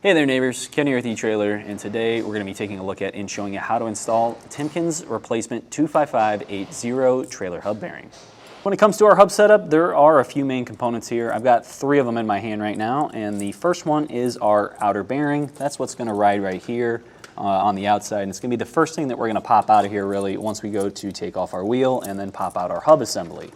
Hey there neighbors, Ken here with etrailer, and today we're going to be taking a look at and showing you how to install Timken's replacement 25580 trailer hub bearing. When it comes to our hub setup, there are a few main components here. I've got 3 of them in my hand right now, and the first one is our outer bearing. That's what's going to ride right here on the outside, and it's going to be the first thing that we're going to pop out of here really once we go to take off our wheel and then pop out our hub assembly.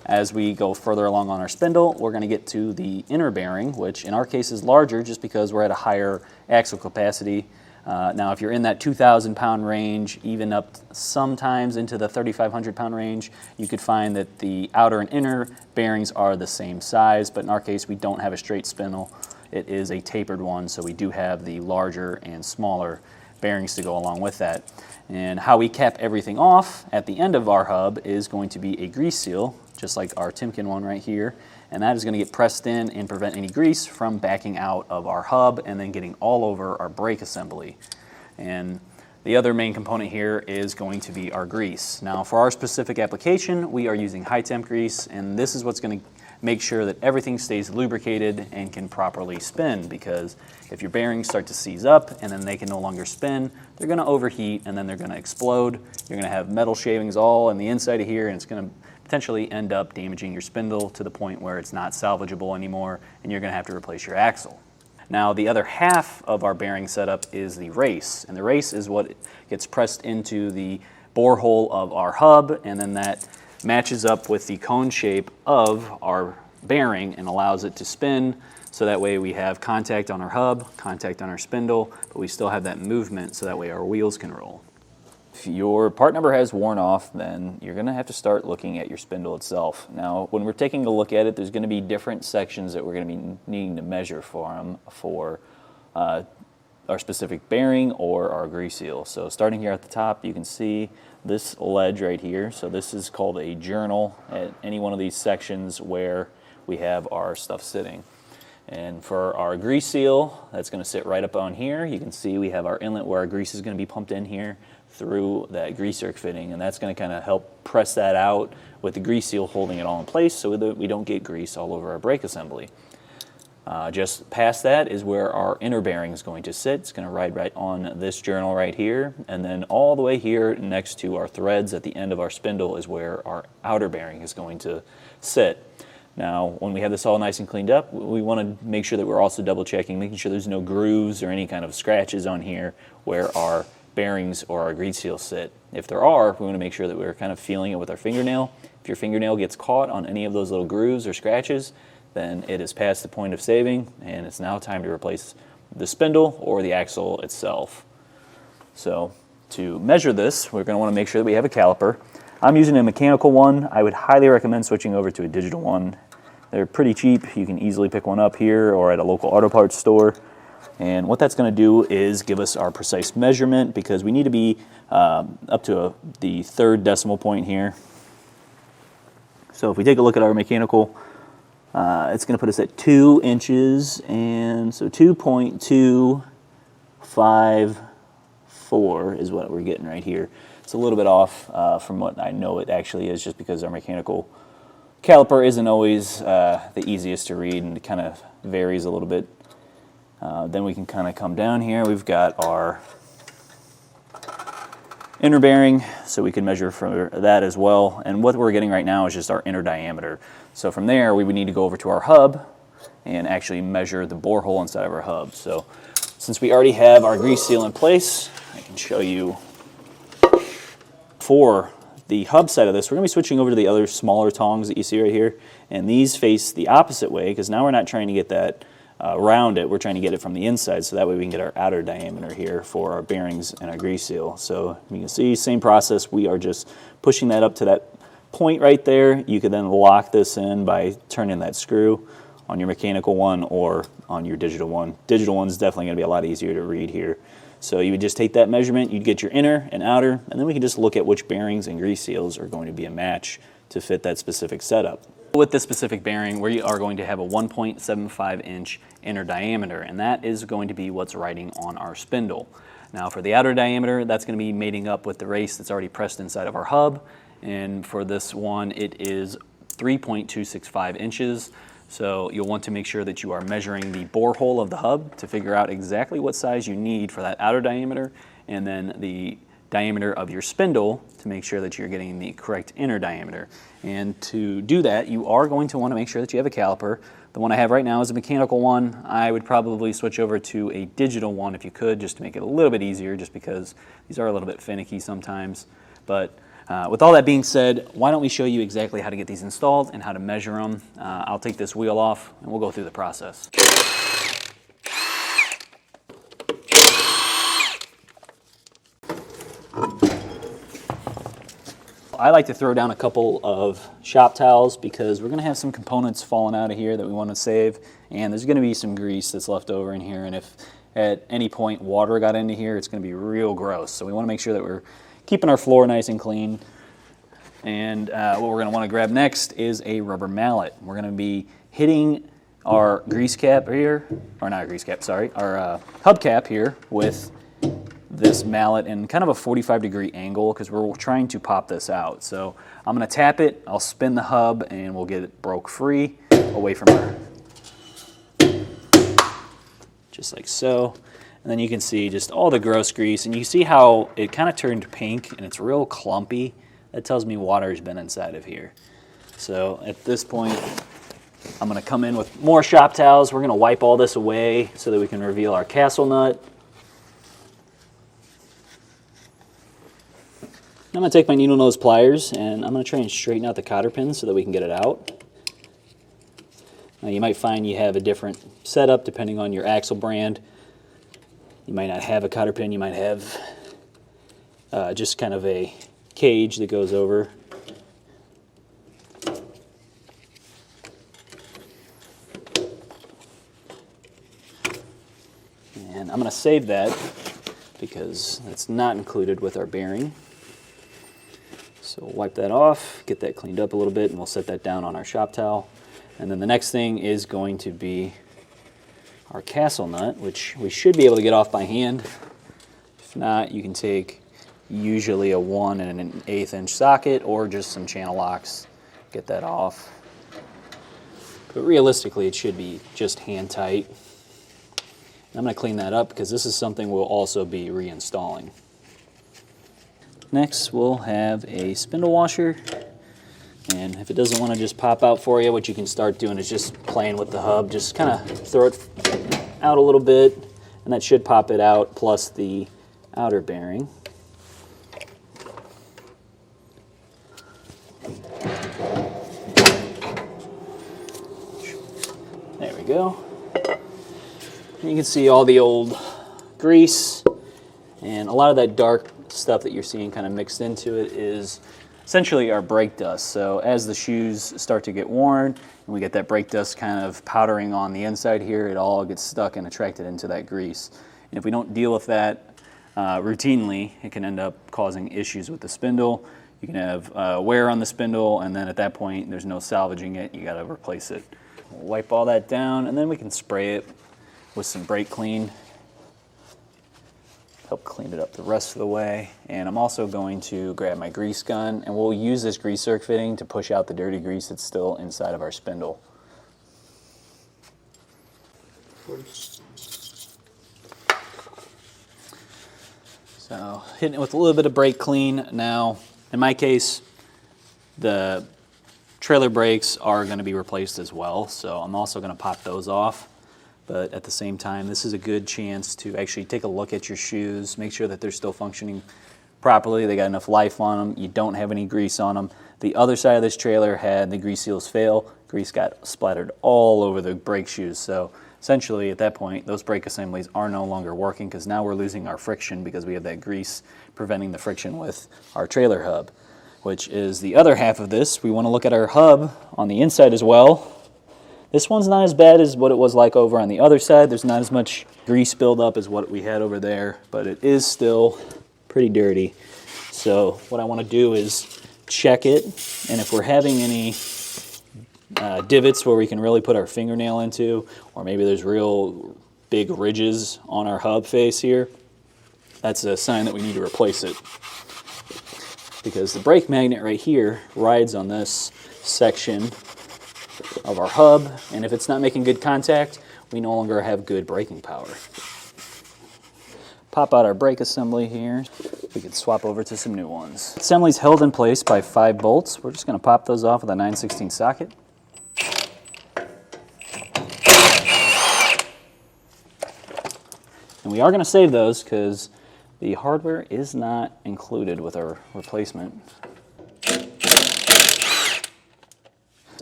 As we go further along on our spindle, we're going to get to the inner bearing, which in our case is larger just because we're at a higher axle capacity. Now if you're in that 2,000 pound range, even up sometimes into the 3,500 pound range, you could find that the outer and inner bearings are the same size, but in our case we don't have a straight spindle. It is a tapered one, so we do have the larger and smaller bearings to go along with that. And how we cap everything off at the end of our hub is going to be a grease seal, just like our Timken one right here, and that is going to get pressed in and prevent any grease from backing out of our hub and then getting all over our brake assembly. And the other main component here is going to be our grease. Now for our specific application, we are using high temp grease, and this is what's going to make sure that everything stays lubricated and can properly spin, because if your bearings start to seize up and then they can no longer spin, they're going to overheat and then they're going to explode. You're going to have metal shavings all on the inside of here, and it's going to potentially end up damaging your spindle to the point where it's not salvageable anymore and you're going to have to replace your axle. Now the other half of our bearing setup is the race, and the race is what gets pressed into the bore hole of our hub, and then that matches up with the cone shape of our bearing and allows it to spin, so that way we have contact on our hub, contact on our spindle, but we still have that movement so that way our wheels can roll. If your part number has worn off, then you're going to have to start looking at your spindle itself. Now, when we're taking a look at it, there's going to be different sections that we're going to be needing to measure for our specific bearing or our grease seal. So starting here at the top, you can see this ledge right here. So this is called a journal at any one of these sections where we have our stuff sitting. And for our grease seal, that's going to sit right up on here. You can see we have our inlet where our grease is going to be pumped in here through that grease zerk fitting, and that's going to kind of help press that out with the grease seal holding it all in place so that we don't get grease all over our brake assembly. Just past that is where our inner bearing is going to sit. It's going to ride right on this journal right here, and then all the way here next to our threads at the end of our spindle is where our outer bearing is going to sit. Now, when we have this all nice and cleaned up, we want to make sure that we're also double checking, making sure there's no grooves or any kind of scratches on here where our bearings or our grease seal sit. If there are, we want to make sure that we're kind of feeling it with our fingernail. If your fingernail gets caught on any of those little grooves or scratches, then it is past the point of saving, and it's now time to replace the spindle or the axle itself. So to measure this, we're going to want to make sure that we have a caliper. I'm using a mechanical one. I would highly recommend switching over to a digital one. They're pretty cheap. You can easily pick one up here or at a local auto parts store. And what that's going to do is give us our precise measurement, because we need to be up to the 3rd decimal point here. So if we take a look at our mechanical, it's going to put us at 2 inches, and so 2.254 is what we're getting right here. It's a little bit off from what I know it actually is, just because our mechanical caliper isn't always the easiest to read, and it kind of varies a little bit. Then we can kind of come down here. We've got our inner bearing, so we can measure for that as well. And what we're getting right now is just our inner diameter. So from there, we would need to go over to our hub and actually measure the bore hole inside of our hub. So since we already have our grease seal in place, I can show you. For the hub side of this, we're going to be switching over to the other smaller tongs that you see right here. And these face the opposite way, because now we're not trying to get that around it, we're trying to get it from the inside, so that way we can get our outer diameter here for our bearings and our grease seal. So you can see, same process, we are just pushing that up to that point right there. You can then lock this in by turning that screw on your mechanical one or on your digital one. Digital one's definitely going to be a lot easier to read here. So you would just take that measurement, you'd get your inner and outer, and then we can just look at which bearings and grease seals are going to be a match to fit that specific setup. With this specific bearing, we are going to have a 1.75 inch inner diameter, and that is going to be what's riding on our spindle. Now for the outer diameter, that's going to be mating up with the race that's already pressed inside of our hub, and for this one it is 3.265 inches. So you'll want to make sure that you are measuring the bore hole of the hub to figure out exactly what size you need for that outer diameter, and then the diameter of your spindle to make sure that you're getting the correct inner diameter. And to do that, you are going to want to make sure that you have a caliper. The one I have right now is a mechanical one. I would probably switch over to a digital one if you could, just to make it a little bit easier, just because these are a little bit finicky sometimes. But with all that being said, why don't we show you exactly how to get these installed and how to measure them. I'll take this wheel off and we'll go through the process. I like to throw down a couple of shop towels because we're going to have some components falling out of here that we want to save, and there's going to be some grease that's left over in here, and if at any point water got into here, it's going to be real gross. So we want to make sure that we're keeping our floor nice and clean. And what we're going to want to grab next is a rubber mallet. We're going to be hitting our grease cap here, or not grease cap, sorry, our hub cap here with this mallet in kind of a 45-degree angle because we're trying to pop this out. So I'm going to tap it, I'll spin the hub, and we'll get it broke free away from her. Just like so. And then you can see just all the gross grease, and you see how it kind of turned pink and it's real clumpy. That tells me water's been inside of here. So at this point, I'm going to come in with more shop towels. We're going to wipe all this away so that we can reveal our castle nut. I'm going to take my needle nose pliers and I'm going to try and straighten out the cotter pin so that we can get it out. Now you might find you have a different setup depending on your axle brand. You might not have a cotter pin, you might have just kind of a cage that goes over. And I'm going to save that because that's not included with our bearing. So we'll wipe that off, get that cleaned up a little bit, and we'll set that down on our shop towel. And then the next thing is going to be our castle nut, which we should be able to get off by hand. If not, you can take usually a 1 1/8 inch socket or just some channel locks, get that off. But realistically, it should be just hand tight. And I'm going to clean that up because this is something we'll also be reinstalling. Next, we'll have a spindle washer. And if it doesn't want to just pop out for you, what you can start doing is just playing with the hub. Just kind of throw it out a little bit, and that should pop it out, plus the outer bearing. There we go. And you can see all the old grease, and a lot of that dark stuff that you're seeing kind of mixed into it is essentially our brake dust. So as the shoes start to get worn and we get that brake dust kind of powdering on the inside here, it all gets stuck and attracted into that grease. And if we don't deal with that routinely, it can end up causing issues with the spindle. You can have wear on the spindle, and then at that point there's no salvaging it, you got to replace it. We'll wipe all that down, and then we can spray it with some brake clean. Help clean it up the rest of the way. And I'm also going to grab my grease gun, and we'll use this grease zerk fitting to push out the dirty grease that's still inside of our spindle. So hitting it with a little bit of brake clean. Now, in my case, the trailer brakes are going to be replaced as well, so I'm also going to pop those off. But at the same time, this is a good chance to actually take a look at your shoes, make sure that they're still functioning properly, they got enough life on them, you don't have any grease on them. The other side of this trailer had the grease seals fail, grease got splattered all over the brake shoes. So essentially at that point, those brake assemblies are no longer working because now we're losing our friction because we have that grease preventing the friction with our trailer hub, which is the other half of this. We want to look at our hub on the inside as well. This one's not as bad as what it was like over on the other side. There's not as much grease buildup as what we had over there, but it is still pretty dirty. So what I want to do is check it, and if we're having any divots where we can really put our fingernail into, or maybe there's real big ridges on our hub face here, that's a sign that we need to replace it. Because the brake magnet right here rides on this section of our hub, and if it's not making good contact, we no longer have good braking power. Pop out our brake assembly here. We could swap over to some new ones. Assembly's held in place by 5 bolts. We're just going to pop those off with a 9/16 socket. And we are going to save those because the hardware is not included with our replacement.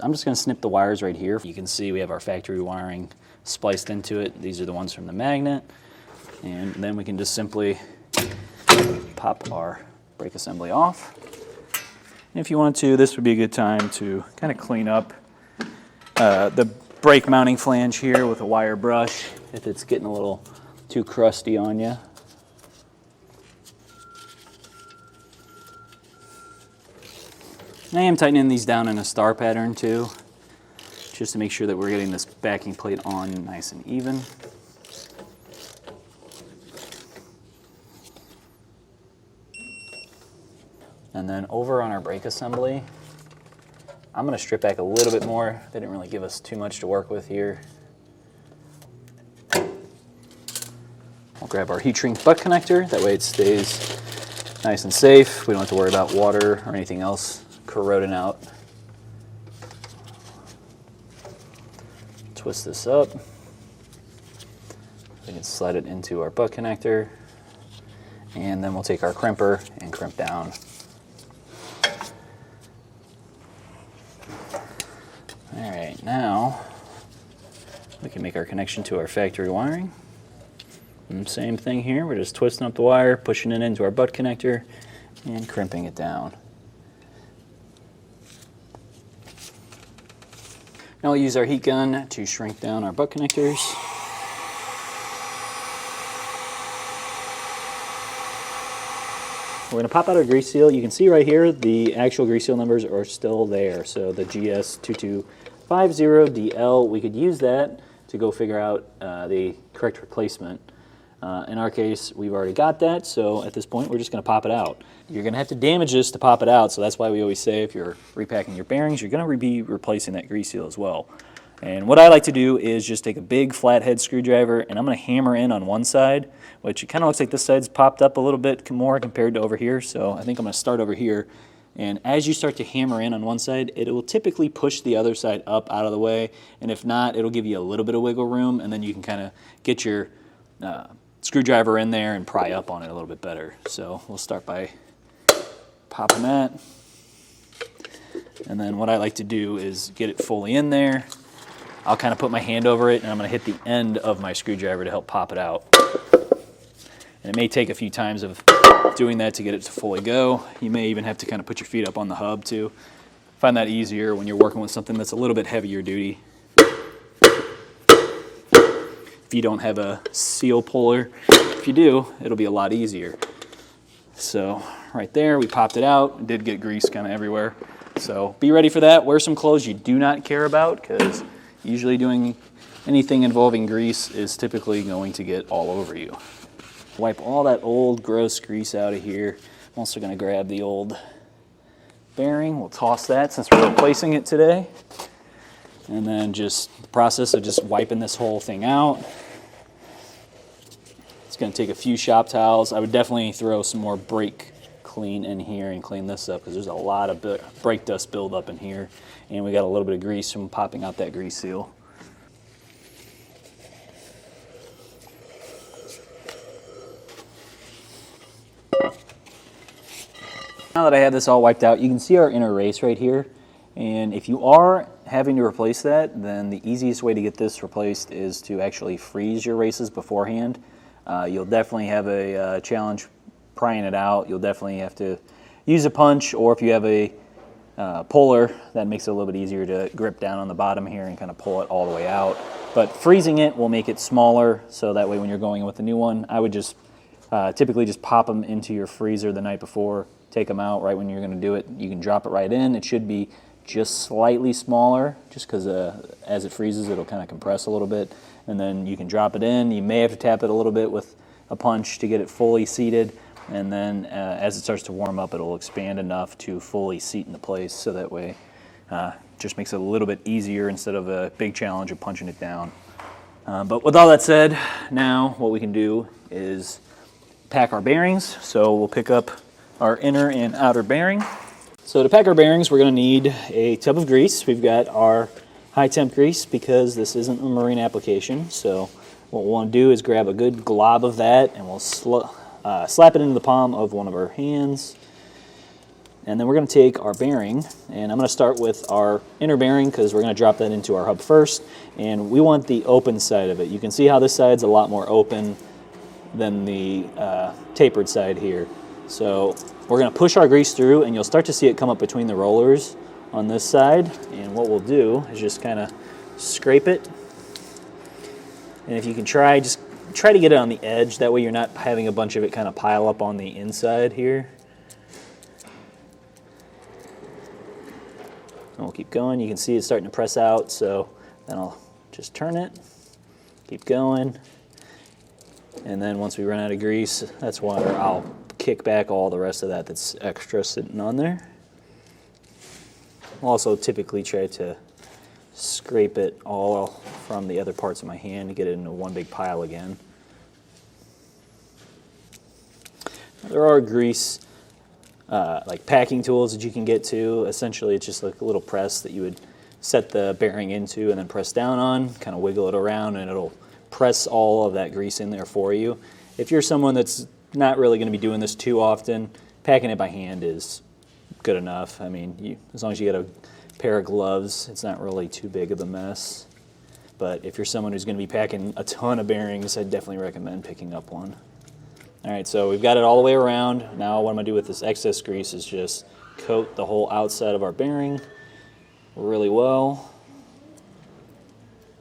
I'm just going to snip the wires right here. You can see we have our factory wiring spliced into it. These are the ones from the magnet. And then we can just simply pop our brake assembly off. And if you want to, this would be a good time to kind of clean up the brake mounting flange here with a wire brush if it's getting a little too crusty on you. And I am tightening these down in a star pattern too, just to make sure that we're getting this backing plate on nice and even. And then over on our brake assembly, I'm going to strip back a little bit more. They didn't really give us too much to work with here. I'll grab our heat shrink butt connector. That way it stays nice and safe. We don't have to worry about water or anything else corroding out. Twist this up. We can slide it into our butt connector. And then we'll take our crimper and crimp down. All right, now we can make our connection to our factory wiring. And same thing here, we're just twisting up the wire, pushing it into our butt connector, and crimping it down. Now we'll use our heat gun to shrink down our butt connectors. We're going to pop out our grease seal. You can see right here the actual grease seal numbers are still there. So the GS2250DL, we could use that to go figure out the correct replacement. In our case, we've already got that, so at this point we're just going to pop it out. You're going to have to damage this to pop it out, so that's why we always say if you're repacking your bearings, you're going to be replacing that grease seal as well. And what I like to do is just take a big flathead screwdriver and I'm going to hammer in on one side, which it kind of looks like this side's popped up a little bit more compared to over here, so I think I'm going to start over here. And as you start to hammer in on one side, it will typically push the other side up out of the way, and if not, it'll give you a little bit of wiggle room, and then you can kind of get your screwdriver in there and pry up on it a little bit better. So we'll start by popping that. And then what I like to do is get it fully in there. I'll kind of put my hand over it and I'm going to hit the end of my screwdriver to help pop it out. And it may take a few times of doing that to get it to fully go. You may even have to kind of put your feet up on the hub too. Find that easier when you're working with something that's a little bit heavier duty. If you don't have a seal puller, if you do, it'll be a lot easier. So right there, we popped it out. It did get grease kind of everywhere. So be ready for that. Wear some clothes you do not care about, because usually doing anything involving grease is typically going to get all over you. Wipe all that old gross grease out of here. I'm also going to grab the old bearing. We'll toss that since we're replacing it today. And then just the process of just wiping this whole thing out. It's going to take a few shop towels. I would definitely throw some more brake clean in here and clean this up because there's a lot of brake dust buildup in here. And we got a little bit of grease from popping out that grease seal. Now that I have this all wiped out, you can see our inner race right here. And if you are having to replace that, then the easiest way to get this replaced is to actually freeze your races beforehand. You'll definitely have a challenge prying it out. You'll definitely have to use a punch, or if you have a puller, that makes it a little bit easier to grip down on the bottom here and kind of pull it all the way out. But freezing it will make it smaller, so that way when you're going in with a new one, I would just typically just pop them into your freezer the night before, take them out right when you're going to do it. You can drop it right in. It should be just slightly smaller, just because as it freezes it'll kind of compress a little bit, and then you can drop it in. You may have to tap it a little bit with a punch to get it fully seated, and then as it starts to warm up it'll expand enough to fully seat into place, so that way just makes it a little bit easier instead of a big challenge of punching it down. But with all that said, now what we can do is pack our bearings. So we'll pick up our inner and outer bearing. So to pack our bearings, we're going to need a tub of grease. We've got our high temp grease because this isn't a marine application. So what we'll want to do is grab a good glob of that, and we'll slap it into the palm of one of our hands. And then we're going to take our bearing, and I'm going to start with our inner bearing because we're going to drop that into our hub first. And we want the open side of it. You can see how this side's a lot more open than the tapered side here. So we're going to push our grease through, and you'll start to see it come up between the rollers on this side. And what we'll do is just kind of scrape it. And if you can just try to get it on the edge. That way you're not having a bunch of it kind of pile up on the inside here. And we'll keep going. You can see it's starting to press out, so then I'll just turn it, keep going. And then once we run out of grease, that's where I'll kick back all the rest of that that's extra sitting on there. I'll also typically try to scrape it all from the other parts of my hand to get it into one big pile again. There are grease like packing tools that you can get to. Essentially it's just like a little press that you would set the bearing into and then press down on, kind of wiggle it around, and it'll press all of that grease in there for you. If you're someone that's not really going to be doing this too often, packing it by hand is good enough. I mean, as long as you get a pair of gloves, it's not really too big of a mess. But if you're someone who's going to be packing a ton of bearings, I'd definitely recommend picking up one. All right, so we've got it all the way around. Now what I'm going to do with this excess grease is just coat the whole outside of our bearing really well.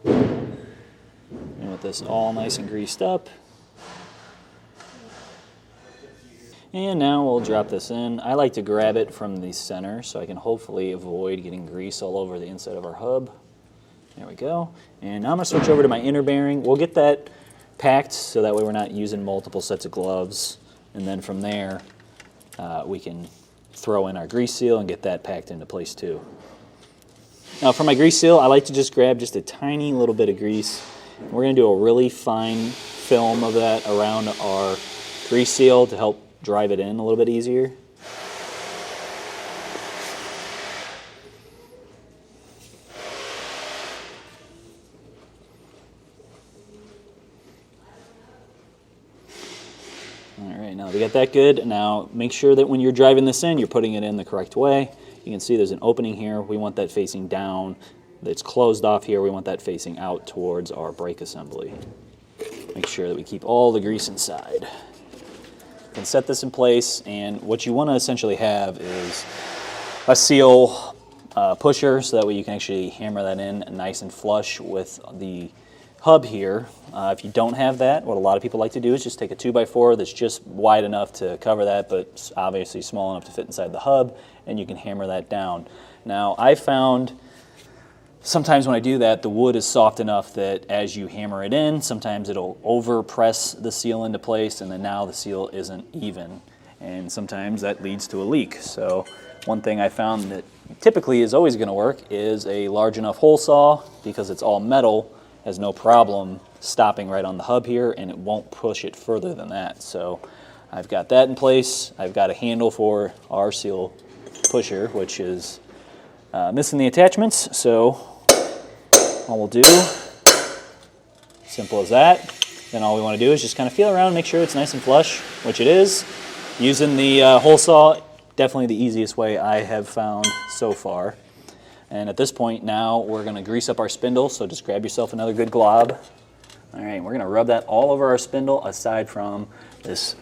And with this all nice and greased up. And now we'll drop this in. I like to grab it from the center so I can hopefully avoid getting grease all over the inside of our hub. There we go. And now I'm going to switch over to my inner bearing. We'll get that packed so that way we're not using multiple sets of gloves. And then from there, we can throw in our grease seal and get that packed into place too. Now for my grease seal, I like to just grab just a tiny little bit of grease. We're going to do a really fine film of that around our grease seal to help drive it in a little bit easier. Alright, now we got that good. Now make sure that when you're driving this in, you're putting it in the correct way. You can see there's an opening here. We want that facing down. It's closed off here. We want that facing out towards our brake assembly. Make sure that we keep all the grease inside. You can set this in place, and what you want to essentially have is a seal pusher, so that way you can actually hammer that in nice and flush with the hub here. If you don't have that, what a lot of people like to do is just take a 2x4 that's just wide enough to cover that, but obviously small enough to fit inside the hub, and you can hammer that down. Now, I found sometimes when I do that, the wood is soft enough that as you hammer it in, sometimes it'll over press the seal into place, and then now the seal isn't even. And sometimes that leads to a leak. So one thing I found that typically is always going to work is a large enough hole saw, because it's all metal, has no problem stopping right on the hub here, and it won't push it further than that. So I've got that in place. I've got a handle for our seal pusher, which is missing the attachments, so all we'll do, simple as that. Then all we want to do is just kind of feel around, make sure it's nice and flush, which it is. Using the hole saw, definitely the easiest way I have found so far. And at this point now, we're going to grease up our spindle, so just grab yourself another good glob. All right, we're going to rub that all over our spindle aside from this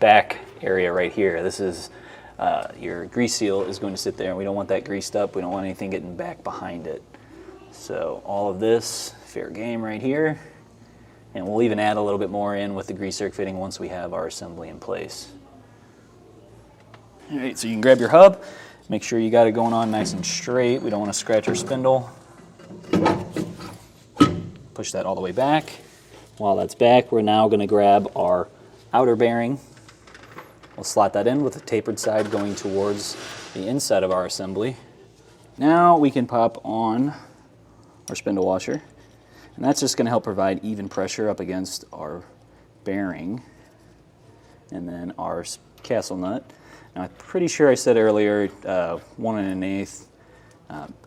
back area right here. This is your grease seal is going to sit there, and we don't want that greased up. We don't want anything getting back behind it. So all of this, fair game right here. And we'll even add a little bit more in with the grease zerk fitting once we have our assembly in place. All right, so you can grab your hub. Make sure you got it going on nice and straight. We don't want to scratch our spindle. Push that all the way back. While that's back, we're now going to grab our outer bearing. We'll slot that in with the tapered side going towards the inside of our assembly. now we can pop on our spindle washer, and that's just going to help provide even pressure up against our bearing and then our castle nut. Now, I'm pretty sure I said earlier 1 1/8.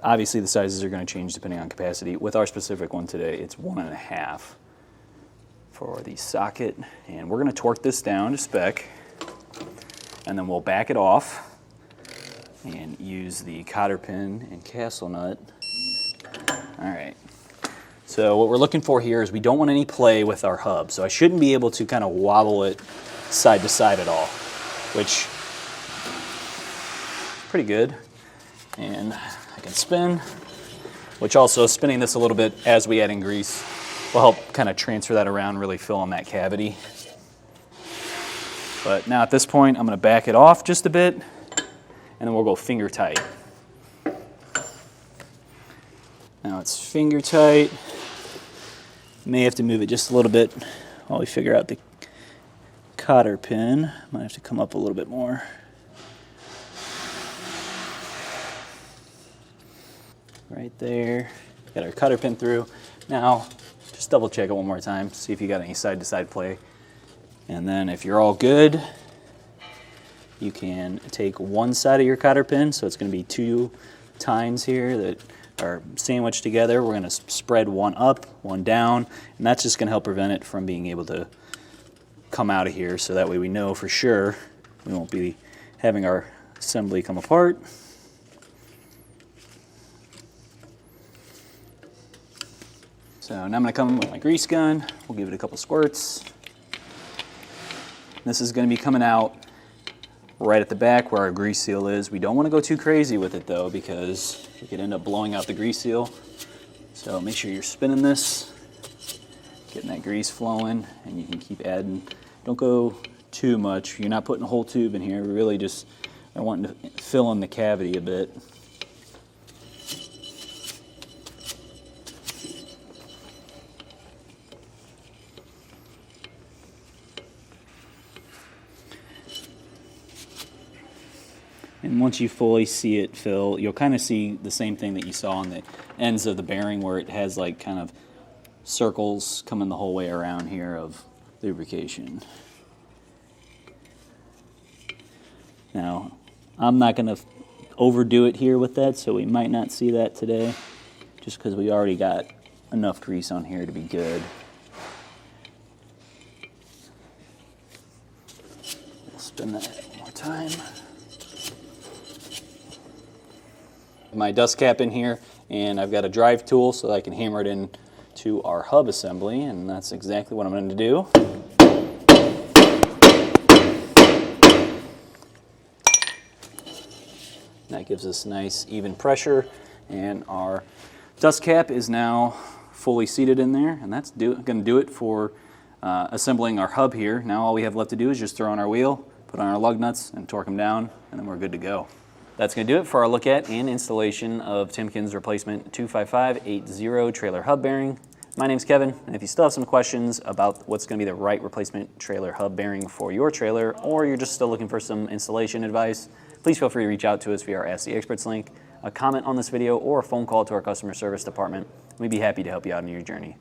Obviously the sizes are going to change depending on capacity. With our specific one today, it's 1 1/2 for the socket, and we're going to torque this down to spec, and then we'll back it off and use the cotter pin and castle nut. All right. So what we're looking for here is we don't want any play with our hub. So I shouldn't be able to kind of wobble it side to side at all, which is pretty good. And I can spin, which also spinning this a little bit as we add in grease will help kind of transfer that around, really fill in that cavity. But now at this point, I'm going to back it off just a bit, and then we'll go finger tight. Now it's finger tight. May have to move it just a little bit while we figure out the cotter pin. Might have to come up a little bit more. Right there. Got our cotter pin through. Now, just double check it one more time, see if you got any side-to-side play. And then if you're all good, you can take one side of your cotter pin, so it's going to be 2 tines here that are sandwiched together. We're going to spread one up, one down, and that's just going to help prevent it from being able to come out of here, so that way we know for sure we won't be having our assembly come apart. So now I'm going to come with my grease gun. We'll give it a couple squirts. This is going to be coming out right at the back where our grease seal is. We don't want to go too crazy with it though, because we could end up blowing out the grease seal. So make sure you're spinning this, getting that grease flowing, and you can keep adding. Don't go too much. You're not putting a whole tube in here. We're really just wanting to fill in the cavity a bit. And once you fully see it fill, you'll kind of see the same thing that you saw on the ends of the bearing, where it has like kind of circles coming the whole way around here of lubrication. Now, I'm not going to overdo it here with that, so we might not see that today, just because we already got enough grease on here to be good. We'll spin that one more time. My dust cap in here, and I've got a drive tool so that I can hammer it in to our hub assembly, and that's exactly what I'm going to do. That gives us nice even pressure, and our dust cap is now fully seated in there, and that's going to do it for assembling our hub here. Now all we have left to do is just throw on our wheel, put on our lug nuts, and torque them down, and then we're good to go. That's going to do it for our look at and installation of Timken's replacement 25580 trailer hub bearing. My name's Kevin, and if you still have some questions about what's going to be the right replacement trailer hub bearing for your trailer, or you're just still looking for some installation advice, please feel free to reach out to us via our Ask the Experts link, a comment on this video, or a phone call to our customer service department. We'd be happy to help you out in your journey.